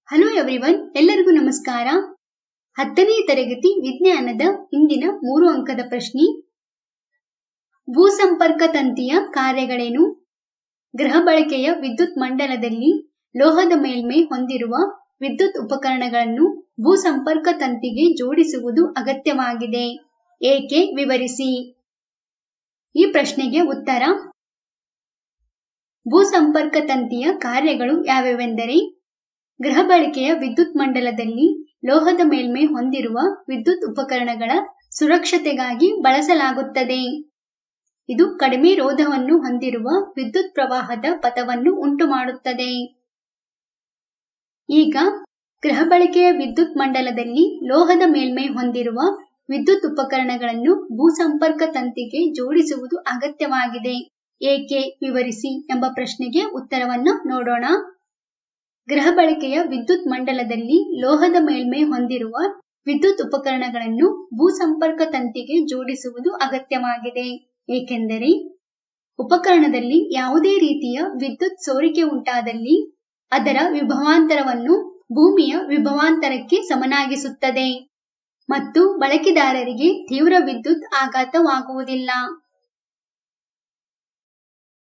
Hello everyone, ಎಲ್ಲರಿಗೂ ನಮಸ್ಕಾರ. 10ನೇ ತರಗತಿ ವಿಜ್ಞಾನದ ಇಂದಿನ 3 ಅಂಕದ ಪ್ರಶ್ನೆ. ಭೂಸಂಪರ್ಕ ತಂತಿಯ ಕಾರ್ಯಗಳೇನು? ಗೃಹ ಬಳಕೆಯ ವಿದ್ಯುತ್ ಮಂಡಲದಲ್ಲಿ ಲೋಹದ ಮೇಲ್ಮೈ ಹೊಂದಿರುವ ವಿದ್ಯುತ್ ಉಪಕರಣಗಳನ್ನು ಭೂಸಂಪರ್ಕ ತಂತಿಗೆ ಜೋಡಿಸುವುದು ಅಗತ್ಯವಾಗಿದೆ. ಏಕೆ? ವಿವರಿಸಿ. ಈ ಪ್ರಶ್ನೆಗೆ ಉತ್ತರ: ಭೂಸಂಪರ್ಕ ತಂತಿಯ ಕಾರ್ಯಗಳು ಯಾವ್ಯಾವೆಂದರೆ, ಗೃಹ ಬಳಕೆಯ ವಿದ್ಯುತ್ ಮಂಡಲದಲ್ಲಿ ಲೋಹದ ಮೇಲ್ಮೈ ಹೊಂದಿರುವ ವಿದ್ಯುತ್ ಉಪಕರಣಗಳ ಸುರಕ್ಷತೆಗಾಗಿ ಬಳಸಲಾಗುತ್ತದೆ. ಇದು ಕಡಿಮೆ ರೋಧವನ್ನು ಹೊಂದಿರುವ ವಿದ್ಯುತ್ ಪ್ರವಾಹದ ಪಥವನ್ನು ಉಂಟುಮಾಡುತ್ತದೆ. ಈಗ ಗೃಹ ಬಳಕೆಯ ವಿದ್ಯುತ್ ಮಂಡಲದಲ್ಲಿ ಲೋಹದ ಮೇಲ್ಮೈ ಹೊಂದಿರುವ ವಿದ್ಯುತ್ ಉಪಕರಣಗಳನ್ನು ಭೂಸಂಪರ್ಕ ತಂತಿಗೆ ಜೋಡಿಸುವುದು ಅಗತ್ಯವಾಗಿದೆ. ಏಕೆ? ವಿವರಿಸಿ ಎಂಬ ಪ್ರಶ್ನೆಗೆ ಉತ್ತರವನ್ನು ನೋಡೋಣ. ಗೃಹ ಬಳಕೆಯ ವಿದ್ಯುತ್ ಮಂಡಲದಲ್ಲಿ ಲೋಹದ ಮೇಲ್ಮೈ ಹೊಂದಿರುವ ವಿದ್ಯುತ್ ಉಪಕರಣಗಳನ್ನು ಭೂಸಂಪರ್ಕ ತಂತಿಗೆ ಜೋಡಿಸುವುದು ಅಗತ್ಯವಾಗಿದೆ. ಏಕೆಂದರೆ ಉಪಕರಣದಲ್ಲಿ ಯಾವುದೇ ರೀತಿಯ ವಿದ್ಯುತ್ ಸೋರಿಕೆ ಉಂಟಾದಲ್ಲಿ ಅದರ ವಿಭವಾಂತರವನ್ನು ಭೂಮಿಯ ವಿಭವಾಂತರಕ್ಕೆ ಸಮನಾಗಿಸುತ್ತದೆ ಮತ್ತು ಬಳಕೆದಾರರಿಗೆ ತೀವ್ರ ವಿದ್ಯುತ್ ಆಘಾತವಾಗುವುದಿಲ್ಲ.